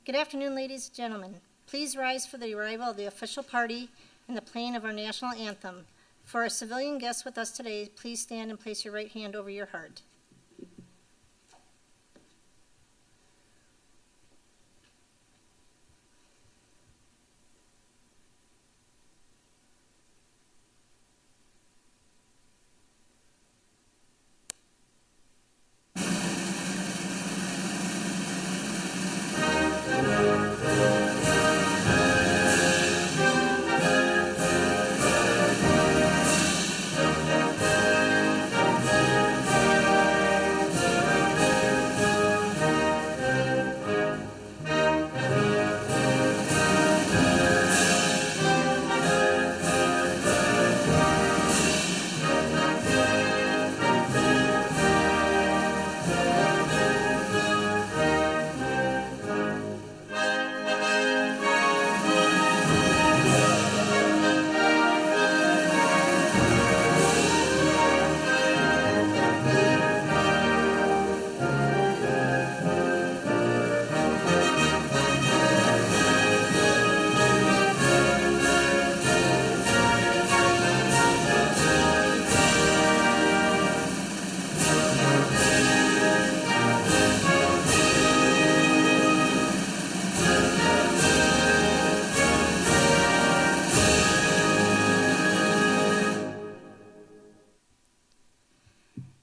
Good afternoon, ladies and gentlemen. Please rise for the arrival of the official party and the playing of our national anthem. For our civilian guests with us today, please stand and place your right hand over your heart.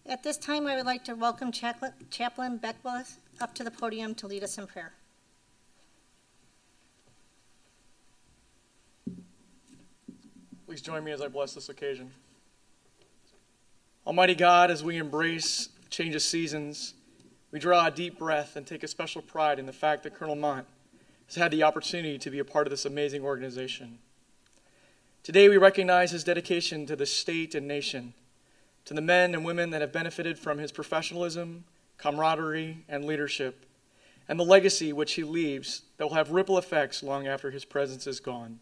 At this time, I would like to welcome Chaplain Beckwith up to the podium to lead us in prayer. Please join me as I bless this occasion. Almighty God, as we embrace the change of seasons, we draw a deep breath and take a special pride in the fact that Colonel Mandt has had the opportunity to be a part of this amazing organization. Today we recognize his dedication to the state and nation, to the men and women that have benefited from his professionalism, camaraderie, and leadership, and the legacy which he leaves that will have ripple effects long after his presence is gone.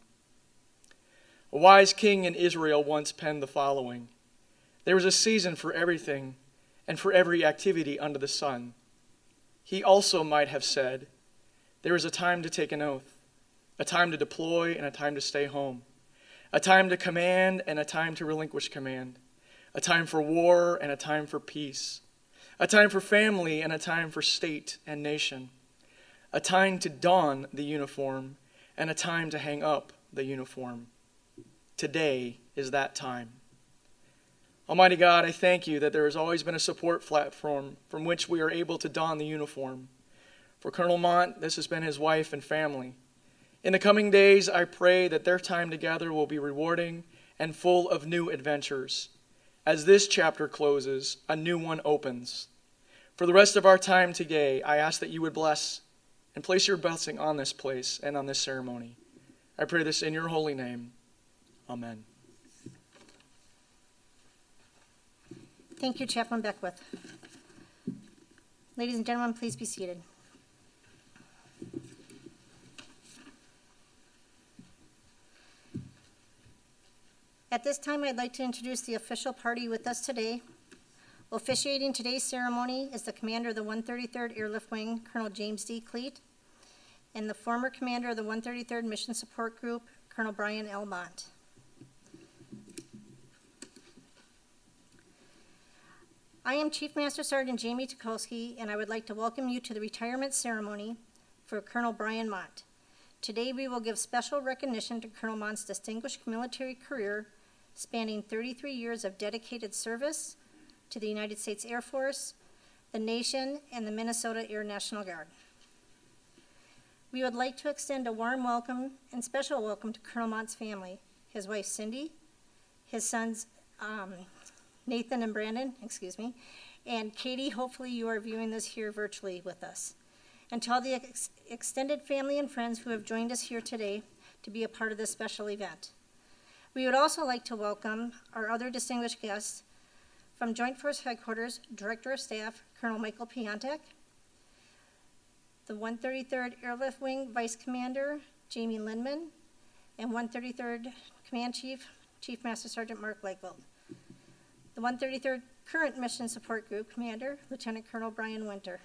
A wise king in Israel once penned the following: "There is a season for everything, and for every activity under the sun." He also might have said, "There is a time to take an oath, a time to deploy and a time to stay home, a time to command and a time to relinquish command, a time for war and a time for peace, a time for family and a time for state and nation, a time to don the uniform and a time to hang up the uniform. Today is that time." Almighty God, I thank you that there has always been a support platform from which we are able to don the uniform. For Colonel Mandt, this has been his wife and family. In the coming days, I pray that their time together will be rewarding and full of new adventures. As this chapter closes, a new one opens. For the rest of our time today, I ask that you would bless and place your blessing on this place and on this ceremony. I pray this in your holy name. Amen. Thank you, Chaplain Beckwith. Ladies and gentlemen, please be seated. At this time, I'd like to introduce the official party with us today. Officiating today's ceremony is the commander of the 133rd Airlift Wing, Colonel James D. Cleet, and the former commander of the 133rd Mission Support Group, Colonel Brian L. Mandt. I am Chief Master Sergeant Jamie Tukowski, and I would like to welcome you to the retirement ceremony for Colonel Brian Mandt. Today we will give special recognition to Colonel Mandt's distinguished military career spanning 33 years of dedicated service to the United States Air Force, the nation, and the Minnesota Air National Guard. We would like to extend a warm welcome and special welcome to Colonel Mandt's family, his wife Cindy, his sons Nathan and Brandon, and Katie. Hopefully you are viewing this here virtually with us. And to all the extended family and friends who have joined us here today to be a part of this special event. We would also like to welcome our other distinguished guests from Joint Force Headquarters, Director of Staff, Colonel Michael Piantek, the 133rd Airlift Wing Vice Commander, Jamie Lindman, and 133rd Command Chief, Chief Master Sergeant Mark Legwell. The 133rd Current Mission Support Group Commander, Lieutenant Colonel Brian Winter,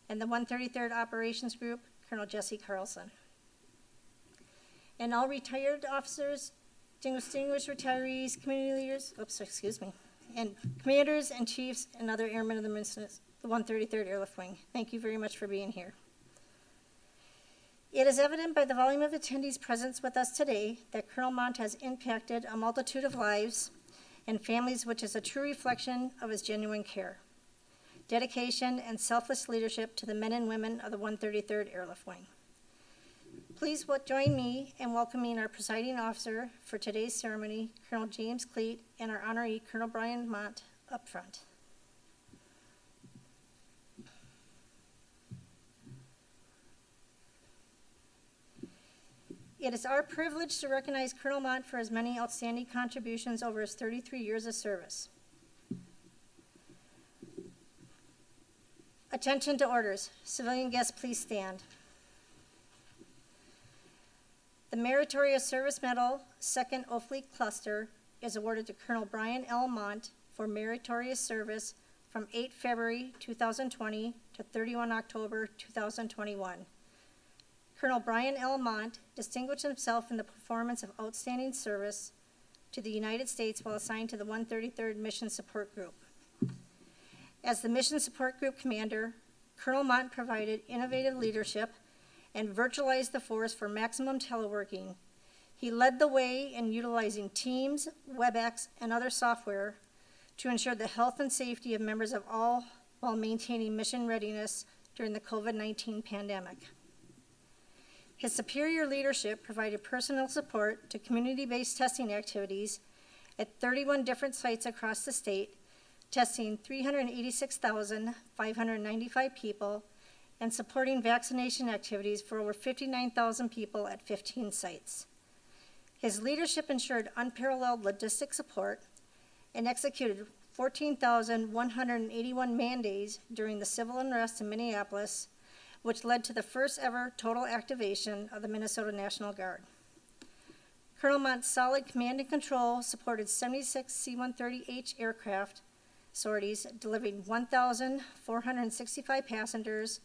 and the 133rd Operations Group Colonel Jesse Carlson. And all retired officers, distinguished retirees, community leaders, and commanders and chiefs and other airmen of the 133rd Airlift Wing. Thank you very much for being here. It is evident by the volume of attendees present with us today that Colonel Mandt has impacted a multitude of lives and families, which is a true reflection of his genuine care, dedication, and selfless leadership to the men and women of the 133rd Airlift Wing. Please join me in welcoming our presiding officer for today's ceremony, Colonel James Cleet, and our honoree, Colonel Brian Mandt, up front. It is our privilege to recognize Colonel Mandt for his many outstanding contributions over his 33 years of service. Attention to orders. Civilian guests, please stand. The Meritorious Service Medal, 2nd Oak Cluster, is awarded to Colonel Brian L. Mandt for meritorious service from 8 February 2020 to 31 October 2021. Colonel Brian L. Mandt distinguished himself in the performance of outstanding service to the United States while assigned to the 133rd Mission Support Group. As the Mission Support Group commander, Colonel Mandt provided innovative leadership and virtualized the force for maximum teleworking. He led the way in utilizing Teams, WebEx, and other software to ensure the health and safety of members of all while maintaining mission readiness during the COVID-19 pandemic. His superior leadership provided personal support to community-based testing activities at 31 different sites across the state, testing 386,595 people and supporting vaccination activities for over 59,000 people at 15 sites. His leadership ensured unparalleled logistic support and executed 14,181 man-days during the civil unrest in Minneapolis, which led to the first ever total activation of the Minnesota National Guard. Colonel Mandt's solid command and control supported 76 C-130H aircraft sorties, delivering 1,465 passengers,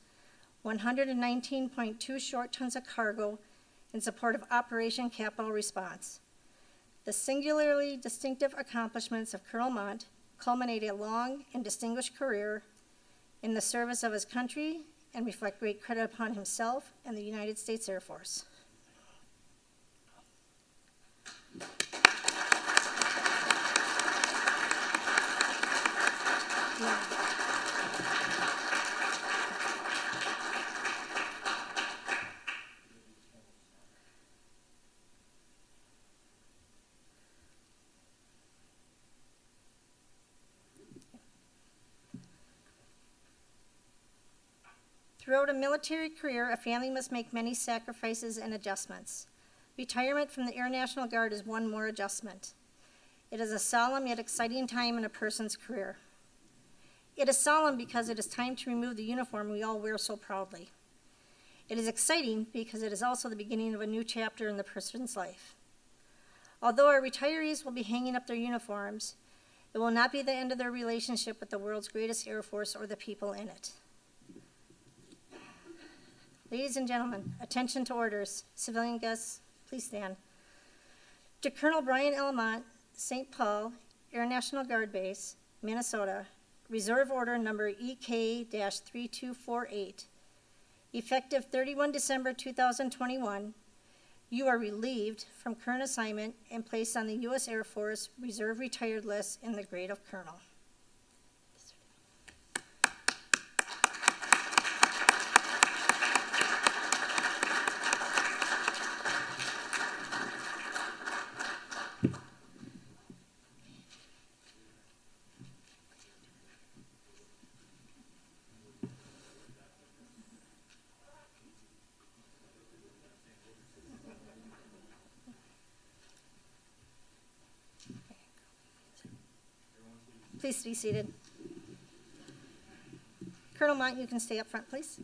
119.2 short tons of cargo in support of Operation Capital Response. The singularly distinctive accomplishments of Colonel Mandt culminate a long and distinguished career in the service of his country and reflect great credit upon himself and the United States Air Force. Throughout a military career, a family must make many sacrifices and adjustments. Retirement from the Air National Guard is one more adjustment. It is a solemn yet exciting time in a person's career. It is solemn because it is time to remove the uniform we all wear so proudly. It is exciting because it is also the beginning of a new chapter in the person's life. Although our retirees will be hanging up their uniforms, it will not be the end of their relationship with the world's greatest Air Force or the people in it. Ladies and gentlemen, attention to orders. Civilian guests, please stand. To Colonel Brian L. Mandt, St. Paul, Air National Guard Base, Minnesota, Reserve Order Number EK-3248, effective 31 December 2021, you are relieved from current assignment and placed on the U.S. Air Force Reserve Retired List in the grade of Colonel. Please be seated. Colonel Mandt, you can stay up front, please.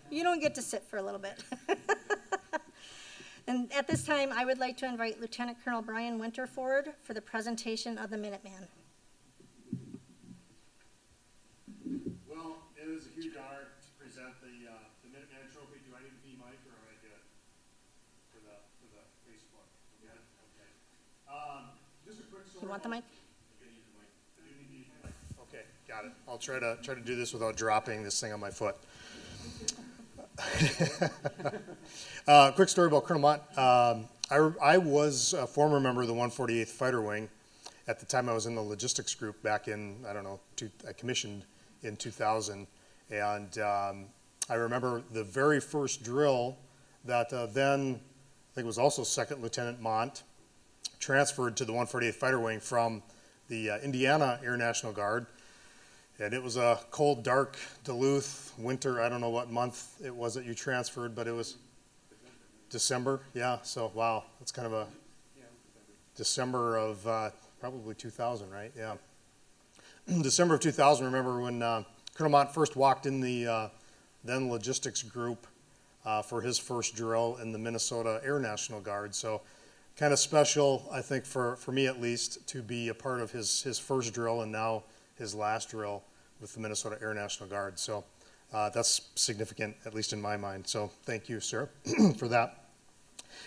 You don't get to sit for a little bit. And at this time, I would like to invite Lieutenant Colonel Brian Winter forward for the presentation of the Minuteman. Well, it is a huge honor mic or am I good for the Facebook? Yeah. Okay. Just a quick story. You want the mic? Okay, got it. I'll try to do this without dropping this thing on my foot. Quick story about Colonel Mandt. I was a former member of the 148th Fighter Wing. At the time I was in the logistics group back in, I don't know, I commissioned in 2000. And I remember the very first drill that then, I think it was also Second Lieutenant Mandt, transferred to the 148th Fighter Wing from the Indiana Air National Guard. And it was a cold, dark Duluth winter. I don't know what month it was that you transferred, but it was December. Yeah, so wow, that's kind of a December of probably 2000, right? Yeah. December of 2000, remember when Colonel Mandt first walked in the then logistics group for his first drill in the Minnesota Air National Guard. So kind of special, I think, for me at least, to be a part of his first drill and now his last drill with the Minnesota Air National Guard. So that's significant, at least in my mind. So thank you, sir, for that.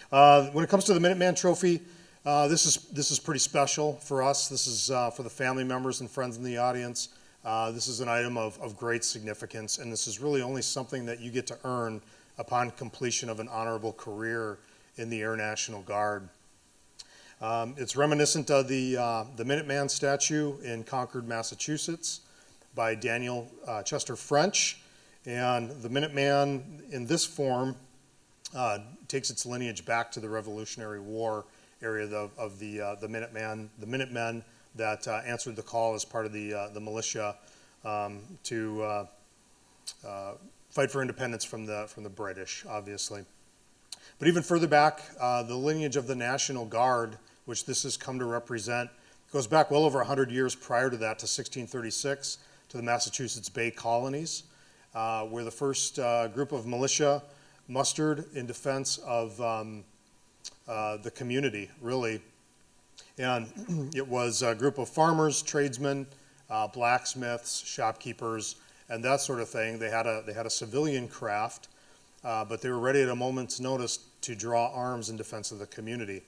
When it comes to the Minuteman Trophy, this is pretty special for us. This is for the family members and friends in the audience. This is an item of great significance, and this is really only something that you get to earn upon completion of an honorable career in the Air National Guard. It's reminiscent of the Minuteman statue in Concord, Massachusetts by Daniel Chester French. And the Minuteman in this form takes its lineage back to the Revolutionary War area of the Minutemen that answered the call as part of the militia to fight for independence from the British, obviously. But even further back, the lineage of the National Guard, which this has come to represent, goes back well over 100 years prior to that, to 1636, to the Massachusetts Bay Colonies, where the first group of militia mustered in defense of the community, really. And it was a group of farmers, tradesmen, blacksmiths, shopkeepers, and that sort of thing. They had a civilian craft, but they were ready at a moment's notice to draw arms in defense of the community.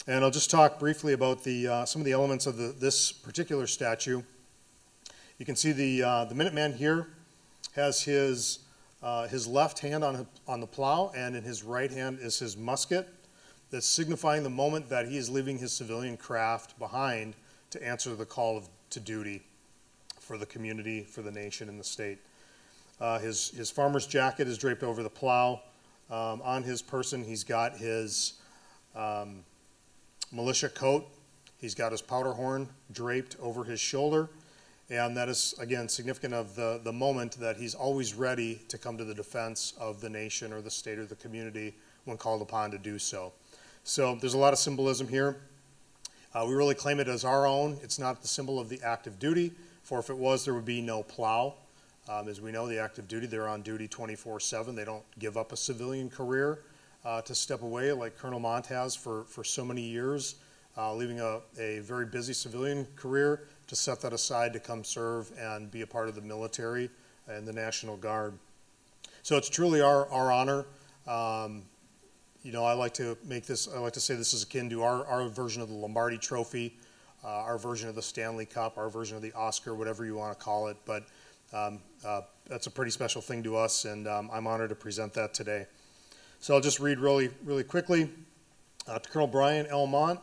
And I'll just talk briefly about some of the elements of this particular statue. You can see the Minuteman here has his left hand on the plow, and in his right hand is his musket. That's signifying the moment that he is leaving his civilian craft behind to answer the call to duty for the community, for the nation, and the state. His farmer's jacket is draped over the plow. On his person, he's got his militia coat. He's got his powder horn draped over his shoulder. And that is, again, significant of the moment that he's always ready to come to the defense of the nation or the state or the community when called upon to do so. So there's a lot of symbolism here. We really claim it as our own. It's not the symbol of the active duty, for if it was, there would be no plow. As we know, the active duty, they're on duty 24/7. They don't give up a civilian career to step away like Colonel Mandt has for so many years, leaving a very busy civilian career to set that aside to come serve and be a part of the military and the National Guard. So it's truly our honor. I like to say this is akin to our version of the Lombardi Trophy, our version of the Stanley Cup, our version of the Oscar, whatever you want to call it. But that's a pretty special thing to us, and I'm honored to present that today. So I'll just read really, really quickly. To Colonel Brian L. Mandt,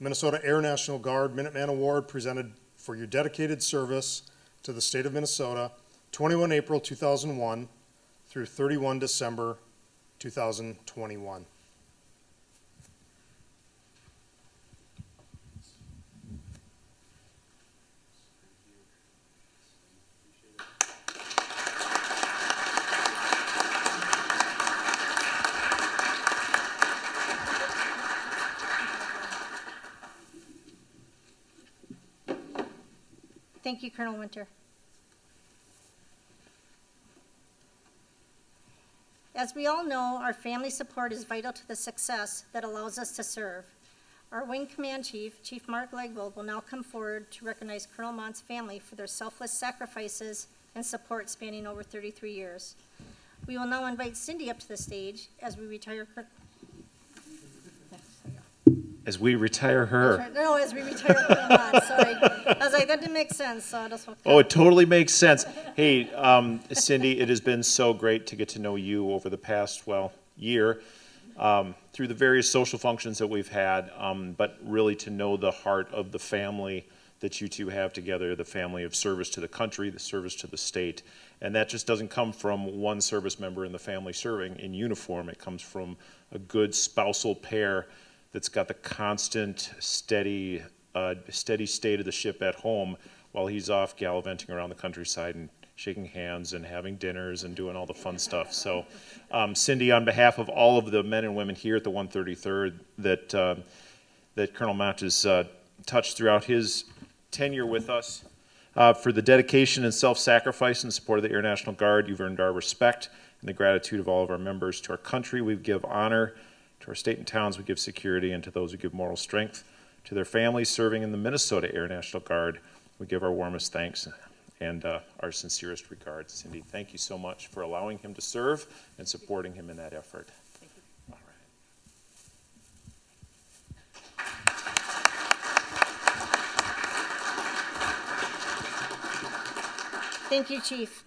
Minnesota Air National Guard Minuteman Award presented for your dedicated service to the state of Minnesota, 21 April 2001 through 31 December 2021. Thank you, Colonel Winter. As we all know, our family support is vital to the success that allows us to serve. Our Wing Command Chief, Chief Mark Legvold, will now come forward to recognize Colonel Mandt's family for their selfless sacrifices and support spanning over 33 years. We will now invite Cindy up to the stage as we retire. As we retire her. No, as we retire Colonel Mandt, sorry. I was like, that didn't make sense, so I just. Oh, it totally makes sense. Hey, Cindy, it has been so great to get to know you over the past, year, through the various social functions that we've had, but really to know the heart of the family that you two have together, the family of service to the country, the service to the state. And that just doesn't come from one service member in the family serving in uniform. It comes from a good spousal pair that's got the constant, steady state of the ship at home while he's off gallivanting around the countryside and shaking hands and having dinners and doing all the fun stuff. So, Cindy, on behalf of all of the men and women here at the 133rd that Colonel Mandt has touched throughout his tenure with us, for the dedication and self-sacrifice in support of the Air National Guard, you've earned our respect and the gratitude of all of our members. To our country, we give honor. To our state and towns, we give security, and to those who give moral strength. To their families serving in the Minnesota Air National Guard, we give our warmest thanks and our sincerest regards. Cindy, thank you so much for allowing him to serve and supporting him in that effort. Thank you. All right. Thank you, Chief.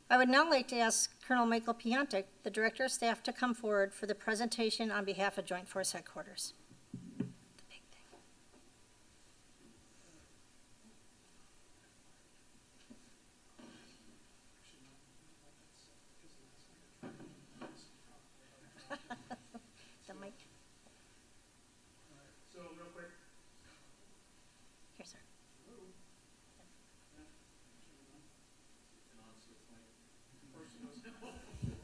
I would now like to ask Colonel Michael Piantek, the Director of Staff, to come forward for the presentation on behalf of Joint Force Headquarters. The big thing. The mic. So real quick. Here, sir.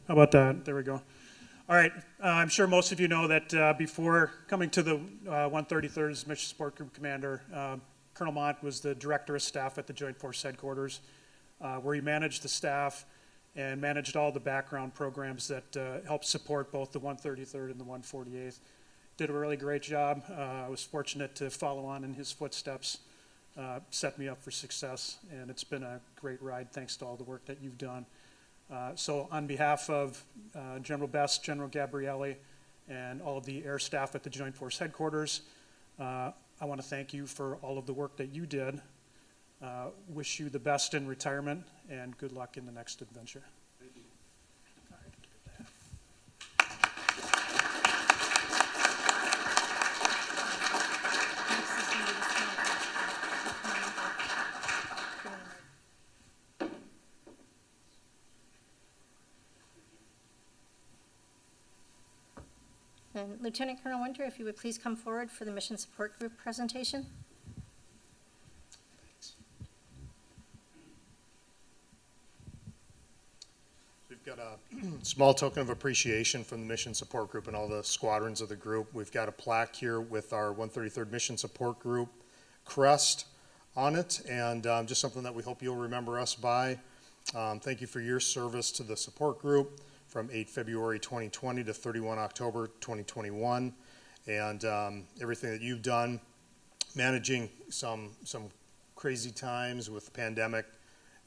How about that? There we go. All right. I'm sure most of you know that before coming to the 133rd Mission Support Group Commander, Colonel Mandt was the Director of Staff at the Joint Force Headquarters, where he managed the staff and managed all the background programs that helped support both the 133rd and the 148th. Did a really great job. I was fortunate to follow on in his footsteps, set me up for success, and it's been a great ride thanks to all the work that you've done. So on behalf of General Best, General Gabrielli, and all of the air staff at the Joint Force Headquarters, I want to thank you for all of the work that you did. Wish you the best in retirement, and good luck in the next adventure. Thank you. And Lieutenant Colonel Winter, if you would please come forward for the Mission Support Group presentation. We've got a small token of appreciation from the Mission Support Group and all the squadrons of the group. We've got a plaque here with our 133rd Mission Support Group crest on it, and just something that we hope you'll remember us by. Thank you for your service to the support group from 8 February 2020 to 31 October 2021, and everything that you've done, managing some crazy times with the pandemic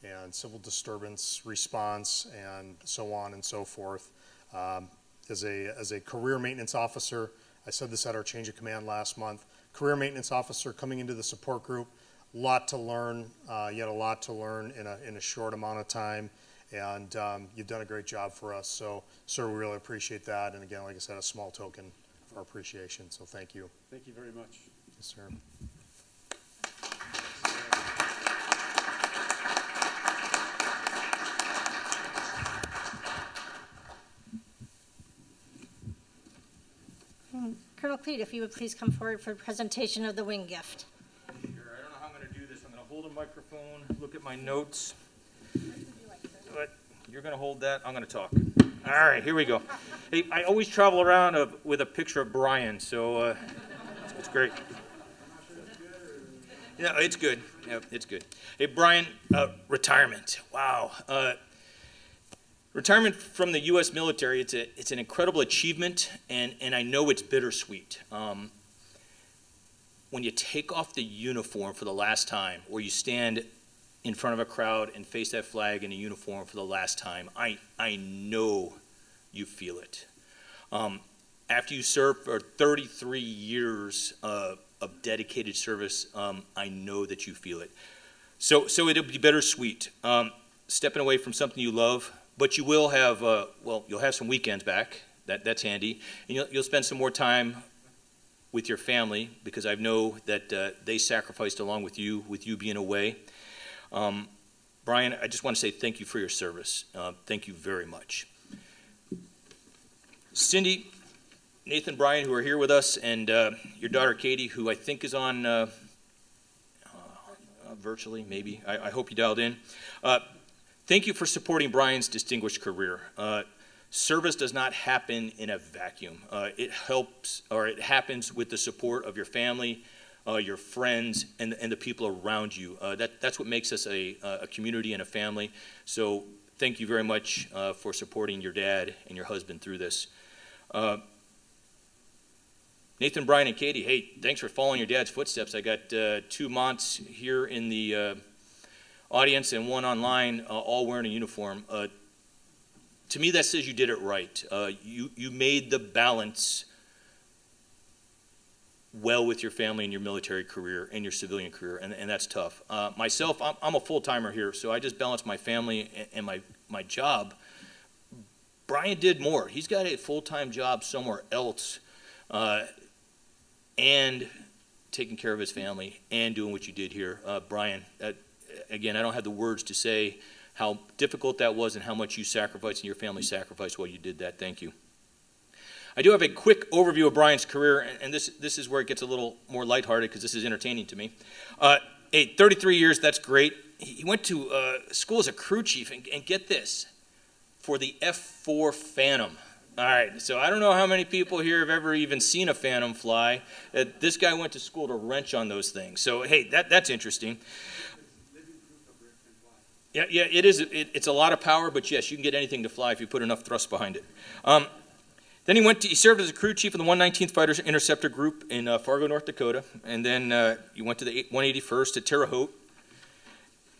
and civil disturbance response and so on and so forth. As a career maintenance officer, I said this at our change of command last month, career maintenance officer coming into the support group, lot to learn, yet a lot to learn in a short amount of time. And you've done a great job for us. So, sir, we really appreciate that. And again, like I said, a small token of our appreciation. So thank you. Thank you very much. Yes, sir. Colonel Cleet, if you would please come forward for the presentation of the wing gift. Sure, I don't know how I'm going to do this. I'm going to hold a microphone, look at my notes. But you're going to hold that. I'm going to talk. All right, here we go. Hey, I always travel around with a picture of Brian, so it's great. Yeah, it's good. Yeah, it's good. Hey, Brian, retirement. Wow. Retirement from the U.S. military, it's an incredible achievement, and I know it's bittersweet. When you take off the uniform for the last time, or you stand in front of a crowd and face that flag in a uniform for the last time, I know you feel it. After you serve for 33 years of dedicated service, I know that you feel it. So it'll be bittersweet, stepping away from something you love, but you will have, you'll have some weekends back. That's handy. And you'll spend some more time with your family, because I know that they sacrificed along with you being away. Brian, I just want to say thank you for your service. Thank you very much. Cindy, Nathan, Brian, who are here with us, and your daughter Katie, who I think is on virtually, maybe. I hope you dialed in. Thank you for supporting Brian's distinguished career. Service does not happen in a vacuum. It helps, or it happens with the support of your family, your friends, and the people around you. That's what makes us a community and a family. So thank you very much for supporting your dad and your husband through this. Nathan, Brian, and Katie, hey, thanks for following your dad's footsteps. I got 2 Mandts here in the audience and 1 online, all wearing a uniform. To me, that says you did it right. You made the balance well with your family and your military career and your civilian career, and that's tough. Myself, I'm a full-timer here, so I just balance my family and my job. Brian did more. He's got a full-time job somewhere else, and taking care of his family and doing what you did here. Brian, again, I don't have the words to say how difficult that was and how much you sacrificed and your family sacrificed while you did that. Thank you. I do have a quick overview of Brian's career, and this is where it gets a little more lighthearted because this is entertaining to me. 33 years, that's great. He went to school as a crew chief, and get this, for the F-4 Phantom. All right, so I don't know how many people here have ever even seen a Phantom fly. This guy went to school to wrench on those things. So, hey, that's interesting. Yeah, it is. It's a lot of power, but yes, you can get anything to fly if you put enough thrust behind it. Then he served as a crew chief in the 119th Fighter Interceptor Group in Fargo, North Dakota, and then you went to the 181st at Terre Haute,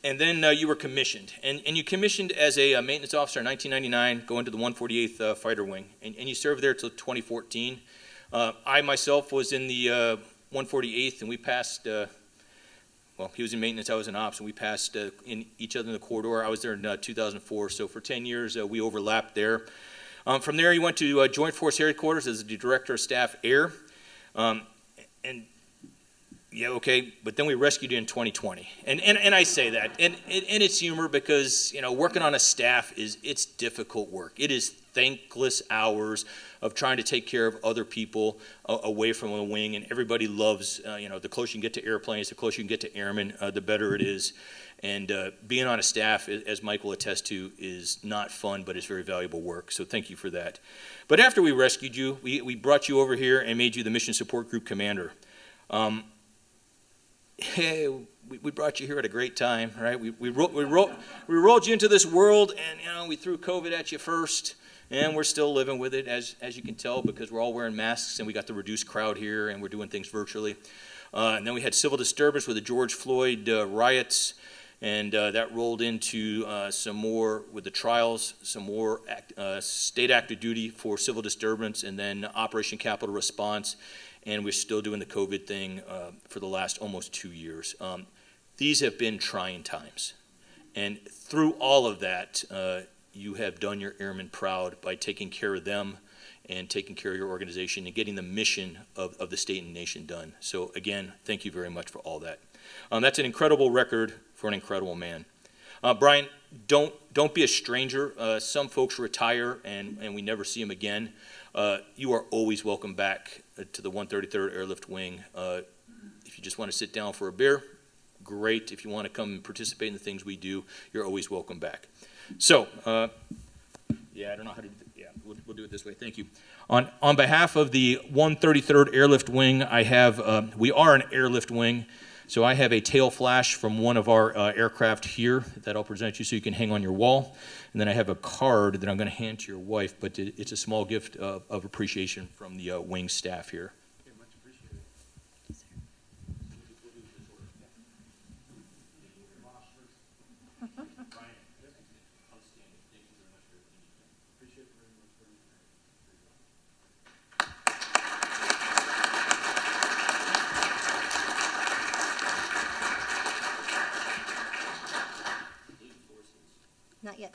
and then you were commissioned, and you commissioned as a maintenance officer in 1999, going to the 148th Fighter Wing, and you served there till 2014. I myself was in the 148th, and we passed. Well, he was in maintenance, I was in ops, and we passed in each other in the corridor. I was there in 2004, so for 10 years we overlapped there. From there, he went to Joint Force Headquarters as the Director of Staff Air. And yeah, okay, but then we rescued you in 2020. And I say that, and it's humor because, working on a staff it's difficult work. It is thankless hours of trying to take care of other people away from the wing, and everybody loves, the closer you can get to airplanes, the closer you can get to airmen, the better it is. And being on a staff, as Mike will attest to, is not fun, but it's very valuable work. So thank you for that. But after we rescued you, we brought you over here and made you the Mission Support Group Commander. Hey, we brought you here at a great time, right? We rolled you into this world, and we threw COVID at you first, and we're still living with it, as you can tell, because we're all wearing masks, and we got the reduced crowd here, and we're doing things virtually. And then we had civil disturbance with the George Floyd riots. And that rolled into some more with the trials, some more state active duty for civil disturbance, and then Operation Capital Response. And we're still doing the COVID thing for the last almost 2 years. These have been trying times. And through all of that, you have done your airmen proud by taking care of them and taking care of your organization and getting the mission of the state and nation done. So again, thank you very much for all that. That's an incredible record for an incredible man. Brian, don't be a stranger. Some folks retire and we never see them again. You are always welcome back to the 133rd Airlift Wing. If you just want to sit down for a beer, great. If you want to come and participate in the things we do, you're always welcome back. So, yeah, I don't know how to do it. Yeah, we'll do it this way. Thank you. On behalf of the 133rd Airlift Wing, we are an airlift wing. So I have a tail flash from one of our aircraft here that I'll present you so you can hang on your wall. And then I have a card that I'm going to hand to your wife, but it's a small gift of appreciation from the wing staff here. Okay, much appreciated.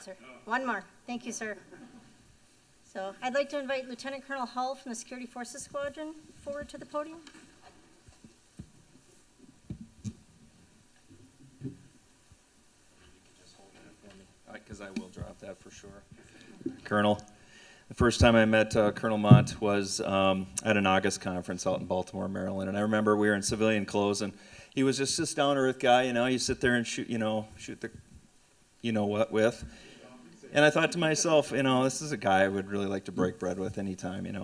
that, sir. One more. Thank you, sir. So I'd like to invite Lieutenant Colonel Hull from the Security Forces Squadron forward to the podium. Because I will drop that for sure. Colonel, the first time I met Colonel Mandt was at an August conference out in Baltimore, Maryland, and I remember we were in civilian clothes, and he was just this down-to-earth guy, you sit there and shoot the, what with. And I thought to myself, this is a guy I would really like to break bread with anytime, and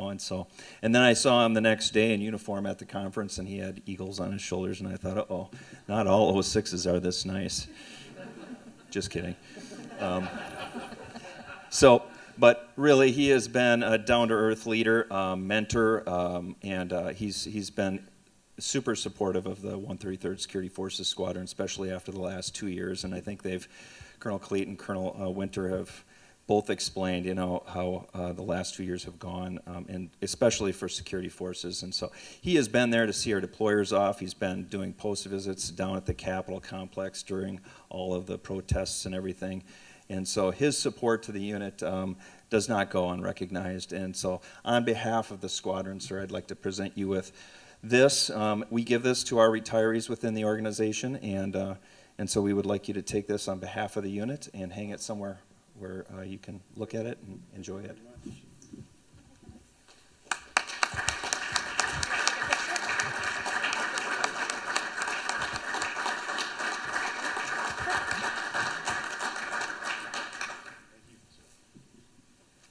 then I saw him the next day in uniform at the conference, and he had eagles on his shoulders, and I thought, uh-oh, not all 06s are this nice. Just kidding. But really, he has been a down-to-earth leader, mentor, and he's been super supportive of the 133rd Security Forces Squadron, especially after the last 2 years. And I think Colonel Cleet and Colonel Winter have both explained, how the last 2 years have gone, and especially for security forces. And so he has been there to see our deployers off. He's been doing post visits down at the Capitol complex during all of the protests and everything. And so his support to the unit does not go unrecognized. And so on behalf of the squadron, sir, I'd like to present you with this. We give this to our retirees within the organization, and so we would like you to take this on behalf of the unit and hang it somewhere where you can look at it and enjoy it.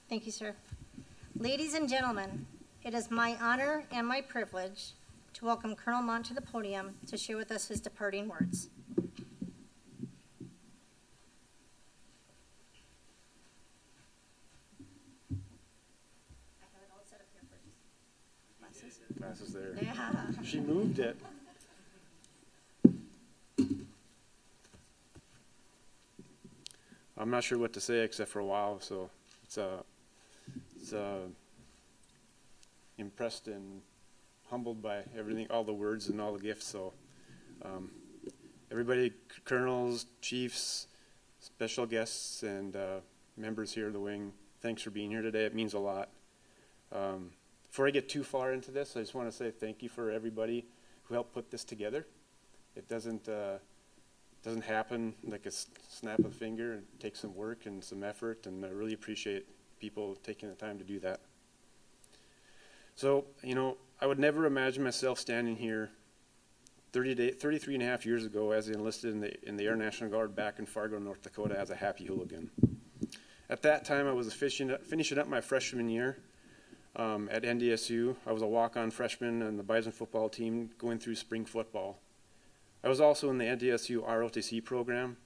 Thank you, sir. Ladies and gentlemen, it is my honor and my privilege to welcome Colonel Mandt to the podium to share with us his departing words. I have it all set up here for glasses. Glasses there. Yeah. She moved it. I'm not sure what to say except for a wow, so it's impressed and humbled by everything, all the words and all the gifts. So everybody, colonels, chiefs, special guests, and members here of the wing, thanks for being here today. It means a lot. Before I get too far into this, I just want to say thank you for everybody who helped put this together. It doesn't happen like a snap of a finger. It takes some work and some effort, and I really appreciate people taking the time to do that. So, I would never imagine myself standing here 33 and a half years ago as I enlisted in the Air National Guard back in Fargo, North Dakota as a happy hooligan. At that time, I was finishing up my freshman year at NDSU. I was a walk-on freshman on the Bison football team going through spring football. I was also in the NDSU ROTC program,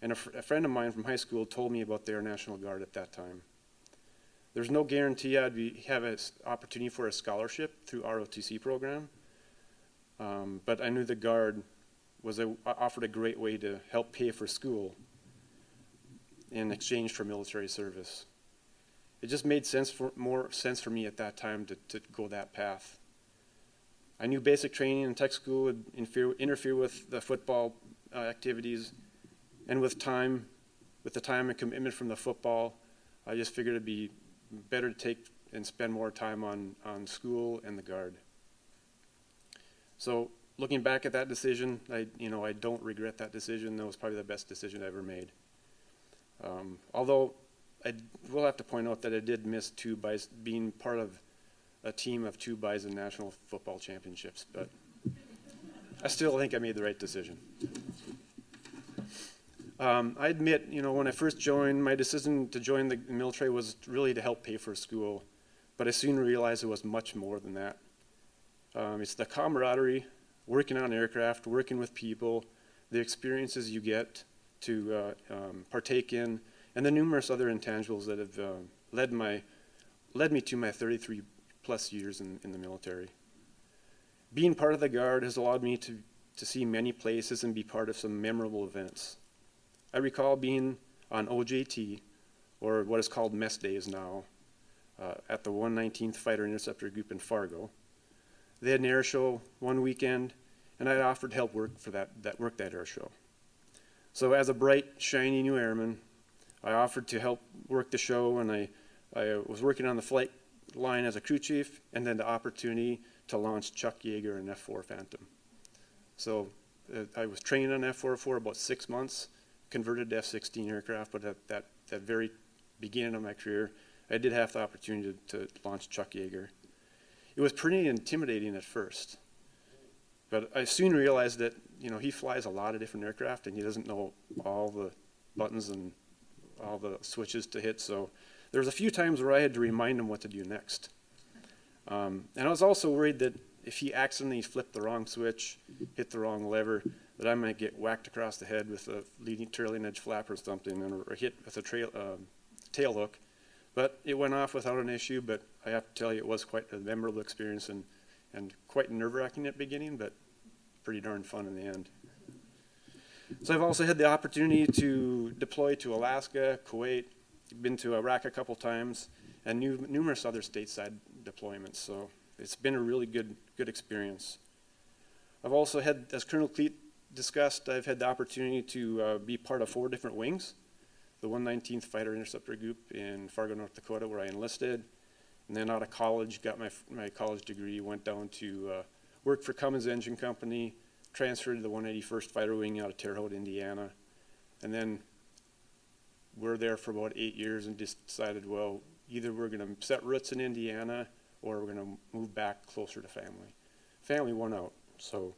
and a friend of mine from high school told me about the Air National Guard at that time. There's no guarantee I'd have an opportunity for a scholarship through ROTC program, but I knew the Guard offered a great way to help pay for school in exchange for military service. It just made more sense for me at that time to go that path. I knew basic training in tech school would interfere with the football activities, and with the time and commitment from the football, I just figured it'd be better to take and spend more time on school and the Guard. So looking back at that decision, I don't regret that decision. That was probably the best decision I ever made. Although I will have to point out that I did miss being part of a team of 2 Bison National Football Championships, but I still think I made the right decision. I admit, when I first joined, my decision to join the military was really to help pay for school, but I soon realized it was much more than that. It's the camaraderie, working on aircraft, working with people, the experiences you get to partake in, and the numerous other intangibles that have led me to my 33 plus years in the military. Being part of the Guard has allowed me to see many places and be part of some memorable events. I recall being on OJT, or what is called mess days now, at the 119th Fighter Interceptor Group in Fargo. They had an air show one weekend, and I offered help work for that air show. So as a bright, shiny new airman, I offered to help work the show, and I was working on the flight line as a crew chief, and then the opportunity to launch Chuck Yeager and F-4 Phantom. So I was trained on F-4 for about 6 months, converted to F-16 aircraft, but at that very beginning of my career, I did have the opportunity to launch Chuck Yeager. It was pretty intimidating at first, but I soon realized that, you know, he flies a lot of different aircraft and he doesn't know all the buttons and all the switches to hit, so there was a few times where I had to remind him what to do next. And I was also worried that if he accidentally flipped the wrong switch, hit the wrong lever, that I might get whacked across the head with a leading trailing edge flap or something, or hit with a tail hook. But it went off without an issue, but I have to tell you, it was quite a memorable experience and quite nerve-wracking at the beginning, but pretty darn fun in the end. So I've also had the opportunity to deploy to Alaska, Kuwait, been to Iraq a couple times, and numerous other stateside deployments. So it's been a really good experience. I've also had, as Colonel Cleet discussed, I've had the opportunity to be part of 4 different wings. The 119th Fighter Interceptor Group in Fargo, North Dakota, where I enlisted. And then out of college, got my college degree, went down to work for Cummins Engine Company, transferred to the 181st Fighter Wing out of Terre Haute, Indiana. And then we're there for about 8 years and just decided, well, either we're going to set roots in Indiana or we're going to move back closer to family. Family won out, so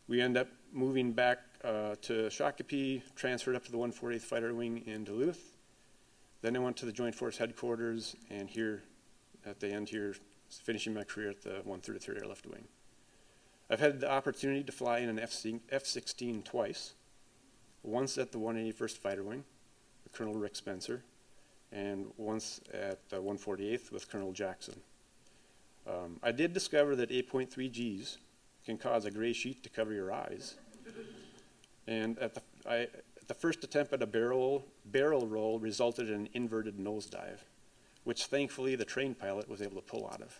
we end up moving back to Shakopee, transferred up to the 148th Fighter Wing in Duluth. Then I went to the Joint Force Headquarters, and here at the end here, finishing my career at the 133rd Airlift Wing. I've had the opportunity to fly in an F-16 twice, once at the 181st Fighter Wing with Colonel Rick Spencer, and once at the 148th with Colonel Jackson. I did discover that 8.3 Gs can cause a gray sheet to cover your eyes. And at the first attempt at a barrel roll resulted in an inverted nosedive, which thankfully the trained pilot was able to pull out of.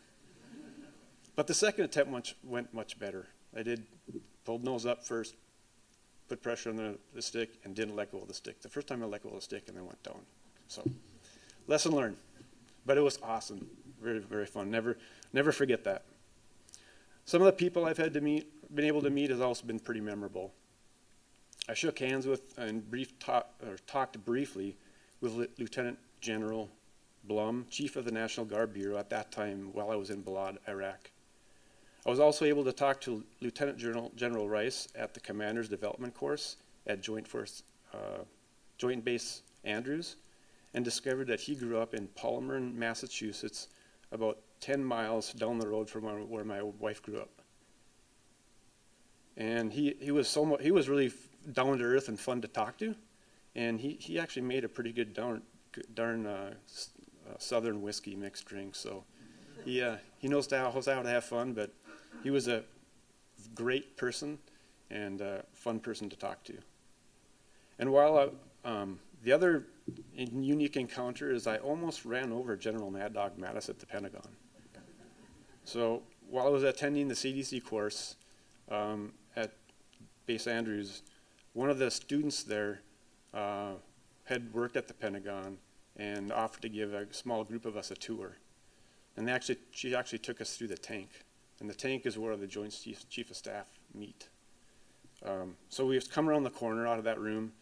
But the second attempt went much better. I did pulled nose up first, put pressure on the stick, and didn't let go of the stick. The first time I let go of the stick and then went down. So, lesson learned. But it was awesome. Very, very fun. Never forget that. Some of the people I've had to been able to meet has also been pretty memorable. I shook hands with and talked briefly with Lieutenant General Blum, Chief of the National Guard Bureau at that time while I was in Balad, Iraq. I was also able to talk to Lieutenant General Rice at the Commander's Development Course at Joint Base Andrews, and discovered that he grew up in Palmer, Massachusetts, about 10 miles down the road from where my wife grew up. And he was really down to earth and fun to talk to, and he actually made a pretty good darn Southern whiskey mixed drink. So he knows how to have fun, but he was a great person and a fun person to talk to. And while the other unique encounter is I almost ran over General Mad Dog Mattis at the Pentagon. So while I was attending the CDC course at Base Andrews, one of the students there had worked at the Pentagon and offered to give a small group of us a tour. And she actually took us through the tank. And the tank is where the Joint Chief of Staff meet. So we come around the corner out of that room,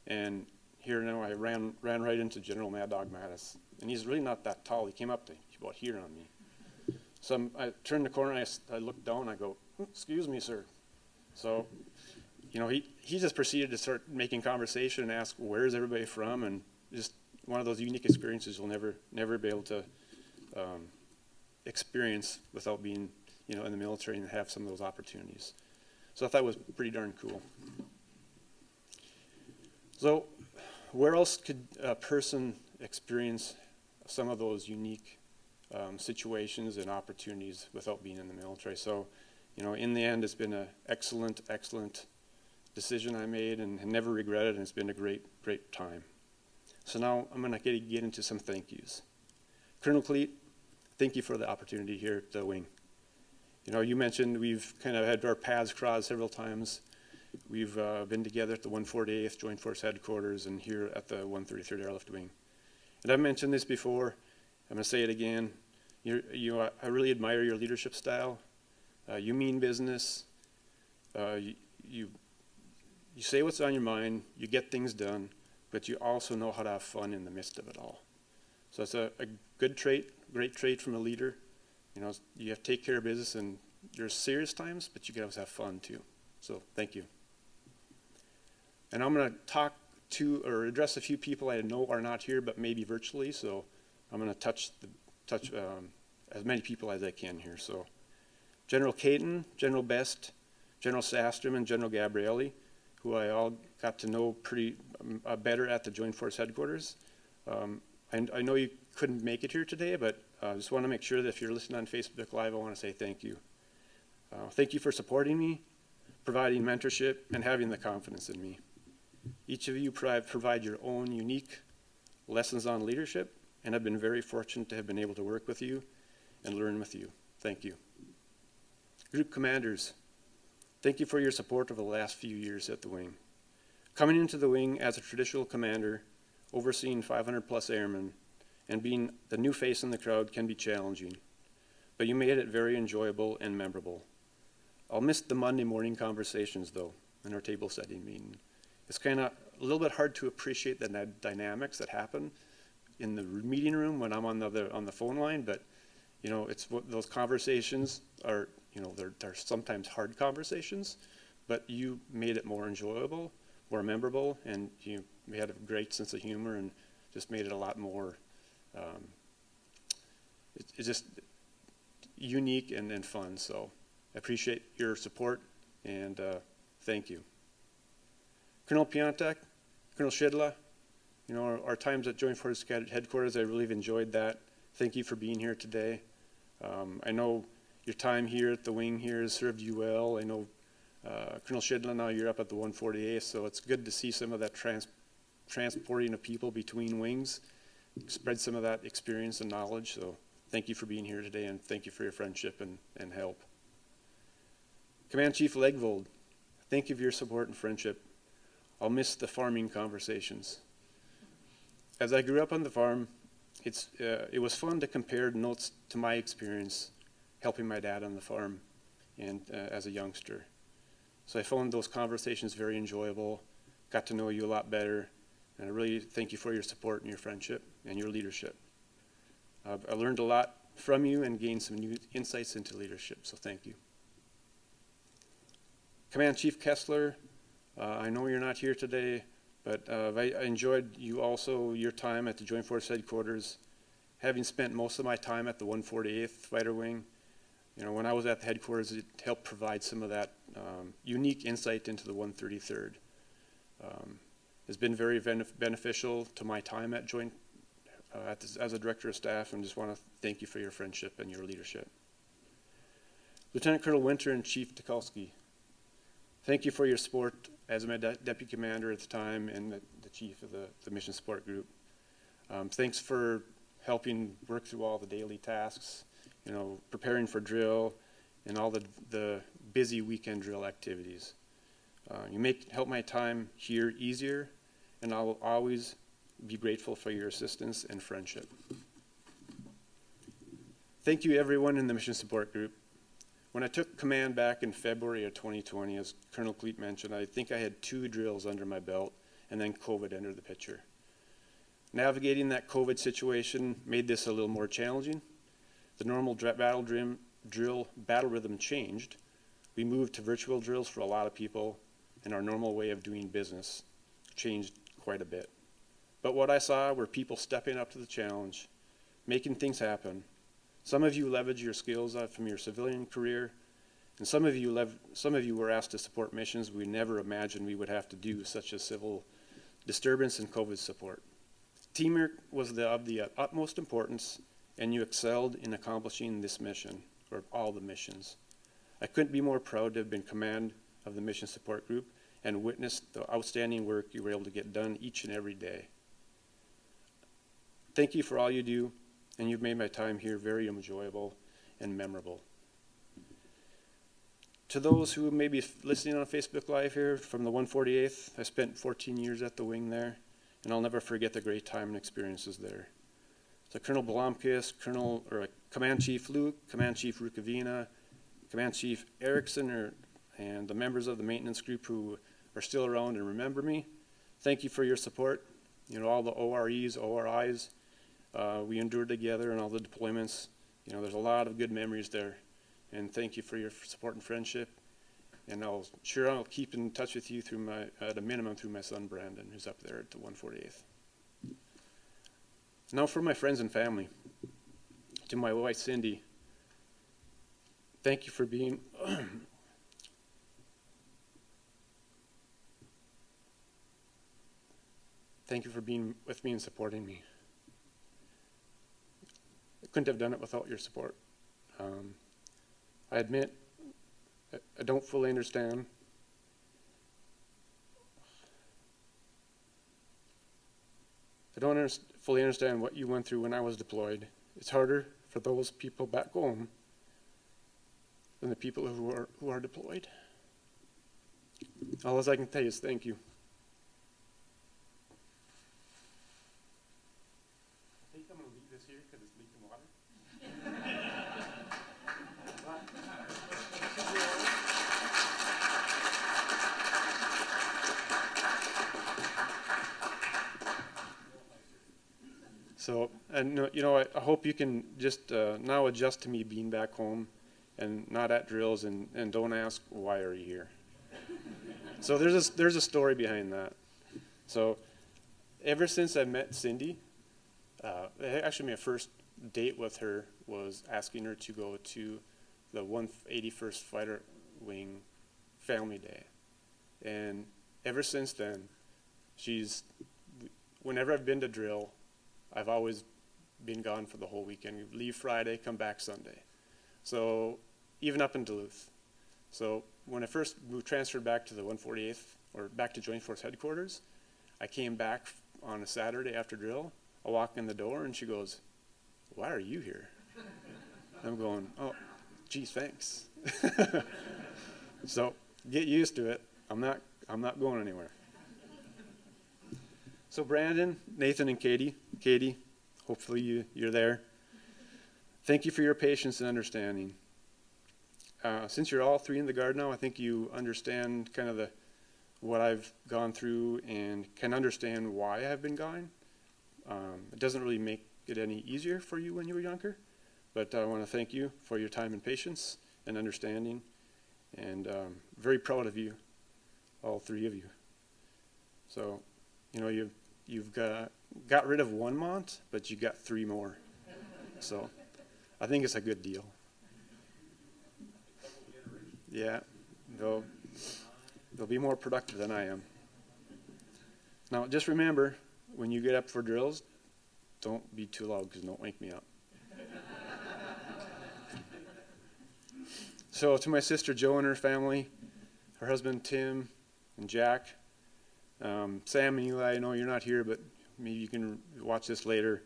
and here now I ran right into General Mad Dog Mattis. And he's really not that tall. He came up to about here on me. So I turned the corner, and I looked down, I go, "Excuse me, sir." So, he just proceeded to start making conversation and ask, "Where is everybody from?" And just one of those unique experiences you'll never be able to experience without being, in the military and have some of those opportunities. So I thought it was pretty darn cool. So where else could a person experience some of those unique situations and opportunities without being in the military? So, in the end, it's been an excellent decision I made and never regretted, and it's been a great time. So now I'm going to get into some thank yous. Colonel Cleet, thank you for the opportunity here at the wing. You mentioned we've kind of had our paths crossed several times. We've been together at the 148th Joint Force Headquarters and here at the 133rd Airlift Wing. And I've mentioned this before. I'm going to say it again. I really admire your leadership style. You mean business. You say what's on your mind. You get things done, but you also know how to have fun in the midst of it all. So it's a good trait, great trait from a leader. You know, you have to take care of business, and there's serious times, but you can always have fun too. So thank you. And I'm going to talk to or address a few people I know are not here, but maybe virtually. So I'm going to touch as many people as I can here. So General Caton, General Best, General Sastrom, and General Gabrielli, who I all got to know pretty better at the Joint Force Headquarters. I know you couldn't make it here today, but I just want to make sure that if you're listening on Facebook Live, I want to say thank you. Thank you for supporting me, providing mentorship, and having the confidence in me. Each of you provide your own unique lessons on leadership, and I've been very fortunate to have been able to work with you and learn with you. Thank you. Group commanders, thank you for your support over the last few years at the wing. Coming into the wing as a traditional commander, overseeing 500 plus airmen, and being the new face in the crowd can be challenging, but you made it very enjoyable and memorable. I'll miss the Monday morning conversations though, in our table setting meeting. It's kind of a little bit hard to appreciate the dynamics that happen in the meeting room when I'm on the phone line, but you know, those conversations are, you know, they're sometimes hard conversations, but you made it more enjoyable, more memorable, and you had a great sense of humor and just made it a lot more, it's just unique and fun. So I appreciate your support, and thank you. Colonel Piontek, Colonel Shidla, you know, our times at Joint Force Headquarters, I really have enjoyed that. Thank you for being here today. I know your time here at the wing here has served you well. I know Colonel Shidla, now you're up at the 148th, so it's good to see some of that transporting of people between wings, spread some of that experience and knowledge. So thank you for being here today, and thank you for your friendship and help. Command Chief Legvold, thank you for your support and friendship. I'll miss the farming conversations. As I grew up on the farm, it was fun to compare notes to my experience helping my dad on the farm and as a youngster. So I found those conversations very enjoyable, got to know you a lot better, and I really thank you for your support and your friendship and your leadership. I learned a lot from you and gained some new insights into leadership, so thank you. Command Chief Kessler, I know you're not here today, but I enjoyed you also, your time at the Joint Force Headquarters. Having spent most of my time at the 148th Fighter Wing, you know, when I was at the headquarters, it helped provide some of that unique insight into the 133rd. It's been very beneficial to my time at Joint as a Director of Staff, and just want to thank you for your friendship and your leadership. Lieutenant Colonel Winter and Chief Tukolsky, thank you for your support as my Deputy Commander at the time and the Chief of the Mission Support Group. Thanks for helping work through all the daily tasks, you know, preparing for drill and all the busy weekend drill activities. You help my time here easier, and I will always be grateful for your assistance and friendship. Thank you everyone in the Mission Support Group. When I took command back in February of 2020, as Colonel Cleet mentioned, I think I had 2 drills under my belt, and then COVID entered the picture. Navigating that COVID situation made this a little more challenging. The normal battle rhythm changed. We moved to virtual drills for a lot of people, and our normal way of doing business changed quite a bit. But what I saw were people stepping up to the challenge, making things happen. Some of you leveraged your skills from your civilian career, and some of you were asked to support missions we never imagined we would have to do, such as civil disturbance and COVID support. Teamwork was of the utmost importance, and you excelled in accomplishing this mission, or all the missions. I couldn't be more proud to have been command of the Mission Support Group and witnessed the outstanding work you were able to get done each and every day. Thank you for all you do, and you've made my time here very enjoyable and memorable. To those who may be listening on Facebook Live here from the 148th, I spent 14 years at the wing there, and I'll never forget the great time and experiences there. To Colonel Blomkist, Command Chief Luke, Command Chief Rukavina, Command Chief Erickson, and the members of the maintenance group who are still around and remember me, thank you for your support. You know, all the OREs, ORIs, we endured together and all the deployments. You know, there's a lot of good memories there. And thank you for your support and friendship. And I'll keep in touch with you through at a minimum through my son Brandon, who's up there at the 148th. Now for my friends and family. To my wife Cindy, thank you for being thank you for being with me and supporting me. I couldn't have done it without your support. I admit I don't fully understand. I don't fully understand what you went through when I was deployed. It's harder for those people back home than the people who are deployed. All I can tell you is thank you. I think I'm going to leave this here because it's leaking water. So, and you know, I hope you can just now adjust to me being back home and not at drills and don't ask, why are you here? So there's a story behind that. So ever since I met Cindy, actually my first date with her was asking her to go to the 181st Fighter Wing Family Day. And ever since then, whenever I've been to drill, I've always been gone for the whole weekend. We leave Friday, come back Sunday. So even up in Duluth. So when I first transferred back to the 148th, or back to Joint Force Headquarters, I came back on a Saturday after drill. I walk in the door and she goes, why are you here? I'm going, oh, geez, thanks. So get used to it. I'm not going anywhere. So Brandon, Nathan, and Katie, hopefully you're there. Thank you for your patience and understanding. Since you're all three in the Guard now, I think you understand kind of what I've gone through and can understand why I've been gone. It doesn't really make it any easier for you when you were younger, but I want to thank you for your time and patience and understanding, and very proud of you, all three of you. So, you know, you've got rid of one Mandt, but you got three more. So I think it's a good deal. Yeah, they'll be more productive than I am. Now, just remember, when you get up for drills, don't be too loud because don't wake me up. So to my sister Jo and her family, her husband Tim and Jack, Sam and Eli, I know you're not here, but maybe you can watch this later.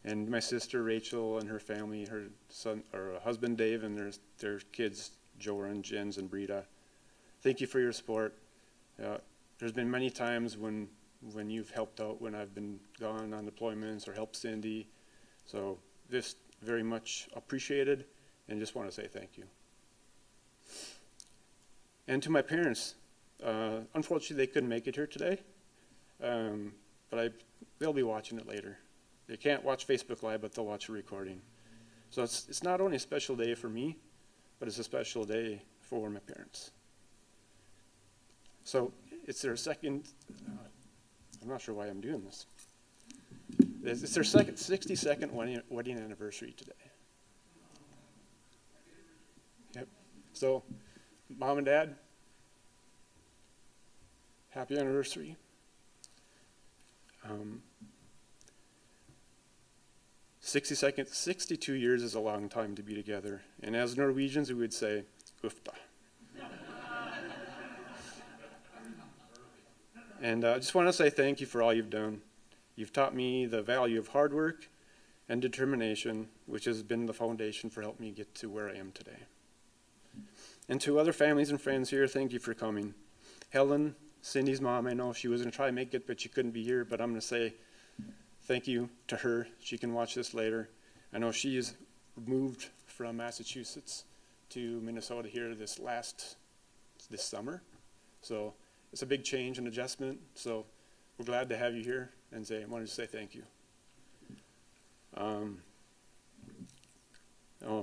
And my sister Rachel and her family, her son or husband Dave, and their kids Joran, Jens, and Brita. Thank you for your support. There's been many times when you've helped out when I've been gone on deployments or helped Cindy. So this very much appreciated, and just want to say thank you. And to my parents, unfortunately they couldn't make it here today, but they'll be watching it later. They can't watch Facebook Live, but they'll watch a recording. So it's not only a special day for me, but it's a special day for my parents. So it's their second, I'm not sure why I'm doing this. It's their 62nd wedding anniversary today. Yep. So, Mom and Dad, happy anniversary. 62 years is a long time to be together. And as Norwegians, we would say, ufta. And I just want to say thank you for all you've done. You've taught me the value of hard work and determination, which has been the foundation for helping me get to where I am today. And to other families and friends here, thank you for coming. Helen, Cindy's mom, I know she was going to try to make it, but she couldn't be here, but I'm going to say thank you to her. She can watch this later. I know she is moved from Massachusetts to Minnesota here this summer. So it's a big change and adjustment. So we're glad to have you here, and I wanted to say thank you.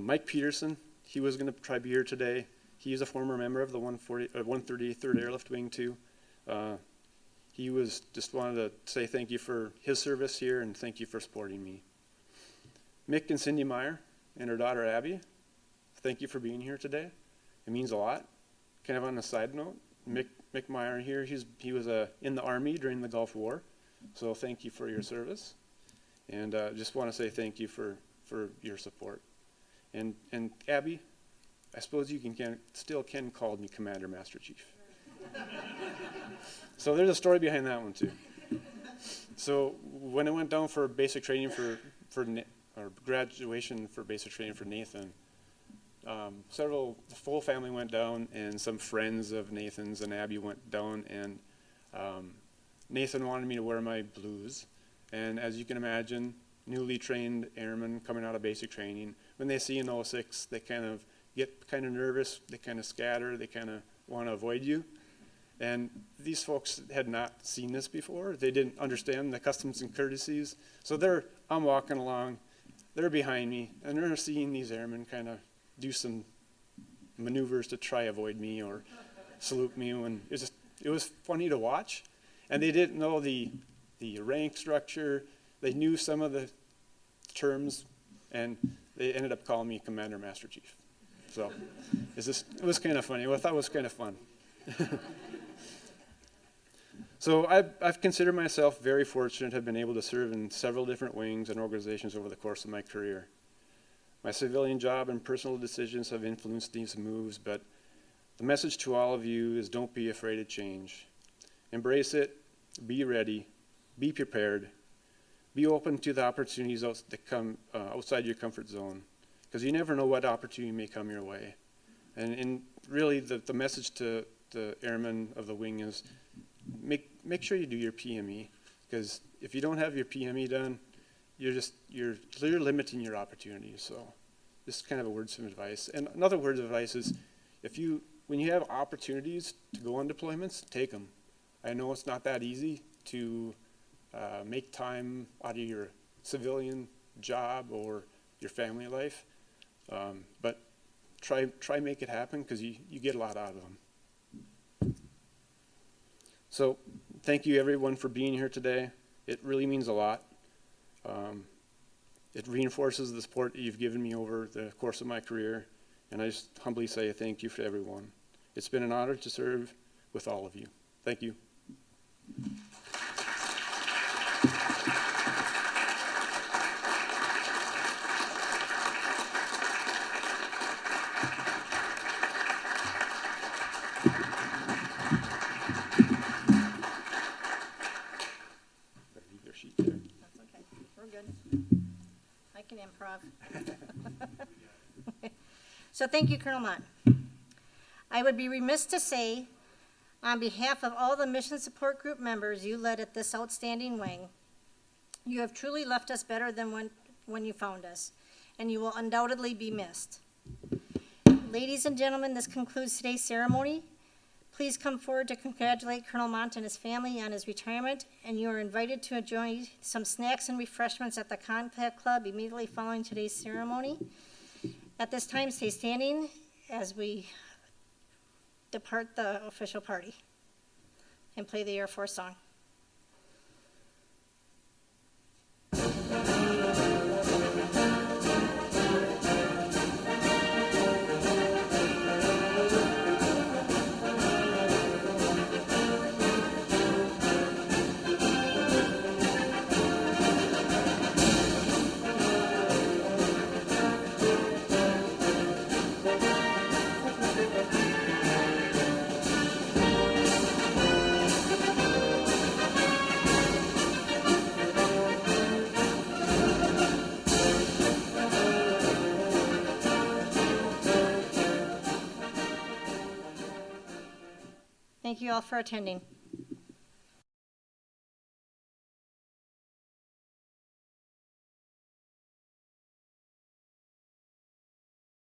Mike Peterson, he was going to try to be here today. He is a former member of the 138th Airlift Wing too. He was just wanted to say thank you for his service here and thank you for supporting me. Mick and Cindy Meyer and her daughter Abby, thank you for being here today. It means a lot. Kind of on a side note, Mick Meyer here, he was in the Army during the Gulf War, so thank you for your service. And just want to say thank you for your support. And Abby, I suppose you still can call me Commander Master Chief. So there's a story behind that one too. So when I went down for basic training or graduation for basic training for Nathan, the full family went down, and some friends of Nathan's and Abby went down, and Nathan wanted me to wear my blues. And as you can imagine, newly trained airmen coming out of basic training, when they see an 06, they kind of get kind of nervous, they kind of scatter, they kind of want to avoid you. And these folks had not seen this before. They didn't understand the customs and courtesies. So I'm walking along, they're behind me, and they're seeing these airmen kind of do some maneuvers to try avoid me or salute me. And it was funny to watch. And they didn't know the rank structure. They knew some of the terms, and they ended up calling me Commander Master Chief. So it was kind of funny. I thought it was kind of fun. So I've considered myself very fortunate to have been able to serve in several different wings and organizations over the course of my career. My civilian job and personal decisions have influenced these moves, but the message to all of you is don't be afraid of change. Embrace it, be ready, be prepared, be open to the opportunities that come outside your comfort zone, because you never know what opportunity may come your way. And really the message to the airmen of the wing is make sure you do your PME, because if you don't have your PME done, you're limiting your opportunities. So this is kind of a words of advice. And another word of advice is when you have opportunities to go on deployments, take them. I know it's not that easy to make time out of your civilian job or your family life, but try make it happen, because you get a lot out of them. So thank you everyone for being here today. It really means a lot. It reinforces the support that you've given me over the course of my career, and I just humbly say thank you for everyone. It's been an honor to serve with all of you. Thank you. That's okay. We're good. I can improv. So thank you, Colonel Mandt. I would be remiss to say, on behalf of all the Mission Support Group members you led at this outstanding wing, you have truly left us better than when you found us, and you will undoubtedly be missed. Ladies and gentlemen, this concludes today's ceremony. Please come forward to congratulate Colonel Mandt and his family on his retirement, and you are invited to enjoy some snacks and refreshments at the Contact Club immediately following today's ceremony. At this time, stay standing as we depart the official party and play the Air Force song. Thank you all for attending.